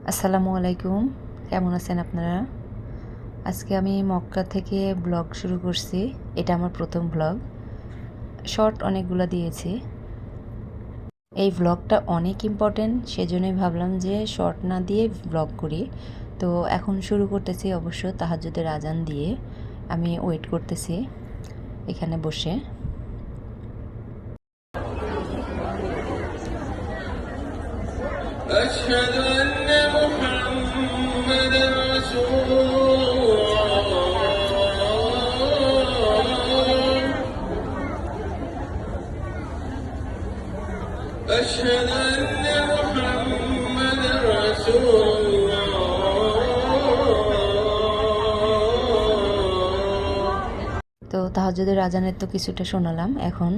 আসসালামু আলাইকুম, কেমন আছেন আপনারা? আজকে আমি মক্কা থেকে ব্লগ শুরু করছি। এটা আমার প্রথম ব্লগ। শর্ট অনেকগুলো দিয়েছি। এই ব্লগটা অনেক ইম্পর্টেন্ট, সেজন্যই ভাবলাম যে শর্ট না দিয়ে ব্লগ করি। তো এখন শুরু করতেছি অবশ্য তাহাজ্জুদের আজান দিয়ে। আমি ওয়েট করতেছি এখানে বসে। أشهد أن محمدا رسول الله أشهد أن محمدا رسول الله তো তাহাজ্জুদের আজানের তো কিছুটা শোনালাম। এখন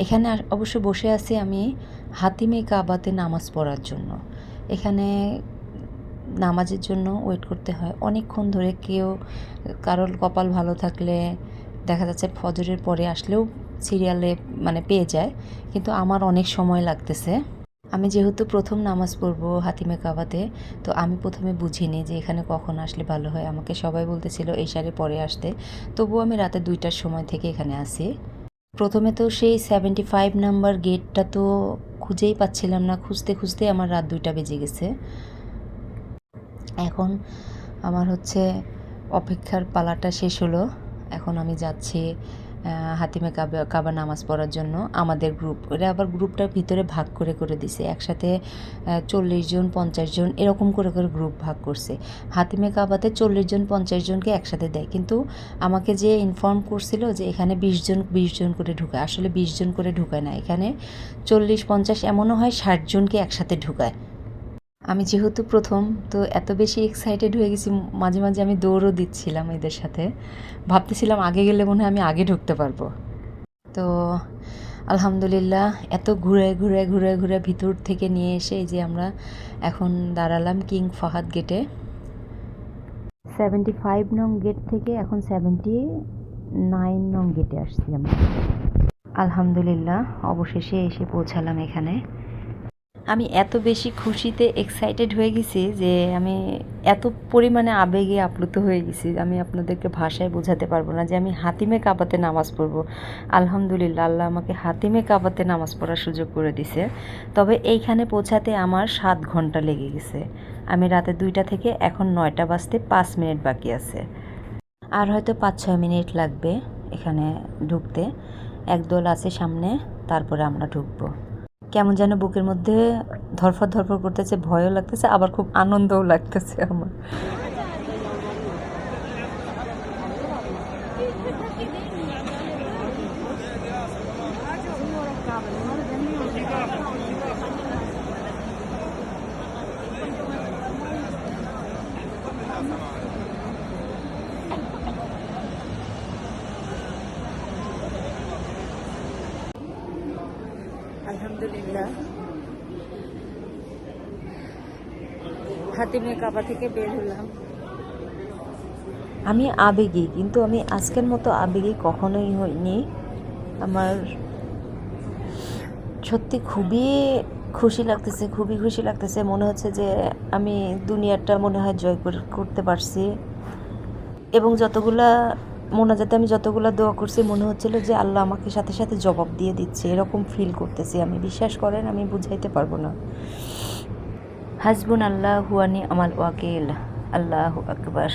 এখানে অবশ্য বসে আছি আমি হাতিমে কাবাতে নামাজ পড়ার জন্য। এখানে নামাজের জন্য ওয়েট করতে হয় অনেকক্ষণ ধরে। কারোর কপাল ভালো থাকলে দেখা যাচ্ছে ফজরের পরে আসলেও সিরিয়ালে পেয়ে যায়, কিন্তু আমার অনেক সময় লাগতেছে। আমি যেহেতু প্রথম নামাজ পড়বো হাতিমে কাবাতে, তো আমি প্রথমে বুঝিনি যে এখানে কখন আসলে ভালো হয়। আমাকে সবাই বলতেছিল এই সারে পরে আসতে, তবুও আমি রাতে 2টার সময় থেকে এখানে আসি। প্রথমে তো সেই 75 নাম্বার গেটটা তো খুঁজেই পাচ্ছিলাম না, খুঁজতে খুঁজতে আমার রাত 2টা বেজে গেছে। এখন আমার অপেক্ষার পালাটা শেষ হলো। এখন আমি যাচ্ছি হাতিমে কাবা নামাজ পড়ার জন্য। আমাদের গ্রুপ, ওরা আবার গ্রুপটার ভিতরে ভাগ করে করে দিছে। একসাথে 40 জন 50 জন এরকম করে করে গ্রুপ ভাগ করছে। হাতিমে কাবাতে 40 জন 50 জনকে একসাথে দেয়, কিন্তু আমাকে যে ইনফর্ম করছিল যে এখানে 20 জন করে ঢুকায়, আসলে 20 জন করে ঢুকায় না। এখানে 40-50 এমনও হয় 60 জনকে একসাথে ঢুকায়। আমি যেহেতু প্রথম, তো এত বেশি এক্সাইটেড হয়ে গেছি, মাঝে মাঝে আমি দৌড়ও দিচ্ছিলাম এদের সাথে। ভাবতেছিলাম আগে গেলে মনে হয় আমি আগে ঢুকতে পারবো। তো আলহামদুলিল্লাহ এত ঘুরে ঘুরে ঘুরে ঘুরে ভিতর থেকে নিয়ে এসে এই যে আমরা এখন দাঁড়ালাম কিং ফাহাদ গেটে। 75 নং গেট থেকে এখন 79 নং গেটে আসছি আমরা। আলহামদুলিল্লাহ অবশেষে এসে পৌঁছালাম এখানে। আমি এত বেশি খুশিতে এক্সাইটেড হয়ে গেছি যে আমি এত পরিমাণে আবেগে আপ্লুত হয়ে গেছি, আমি আপনাদেরকে ভাষায় বোঝাতে পারবো না যে আমি হাতিমে কাবাতে নামাজ পড়বো। আলহামদুলিল্লাহ, আল্লাহ আমাকে হাতিমে কাবাতে নামাজ পড়ার সুযোগ করে দিছে। তবে এইখানে পৌঁছাতে আমার 7 ঘন্টা লেগে গেছে। আমি রাতে 2টা থেকে এখন 9টা বাজতে 5 মিনিট বাকি আছে। আর হয়তো 5-6 মিনিট লাগবে এখানে ঢুকতে। একদল আছে সামনে, তারপরে আমরা ঢুকবো। কেমন যেন বুকের মধ্যে ধরফর ধরফর করতেছে, ভয়ও লাগতেছে, আবার খুব আনন্দও লাগতেছে আমার। আলহামদুলিল্লাহ হাতিমে কাবা থেকে বের হলাম। আমি আবেগী, কিন্তু আমি আজকের মতো আবেগী কখনোই হইনি। আমার সত্যি খুবই খুশি লাগতেছে, খুবই খুশি লাগতেছে। মনে হচ্ছে যে আমি দুনিয়াটা মনে হয় জয় করতে পারছি। এবং আমি যতগুলা দোয়া করছি, মনে হচ্ছিল যে আল্লাহ আমাকে সাথে সাথে জবাব দিয়ে দিচ্ছে, এরকম ফিল করতেছি আমি। বিশ্বাস করেন, আমি বুঝাইতে পারবো না। হাসবুন আল্লাহ হুয়ানি আমাল ওয়াকিল। আল্লাহু আকবার।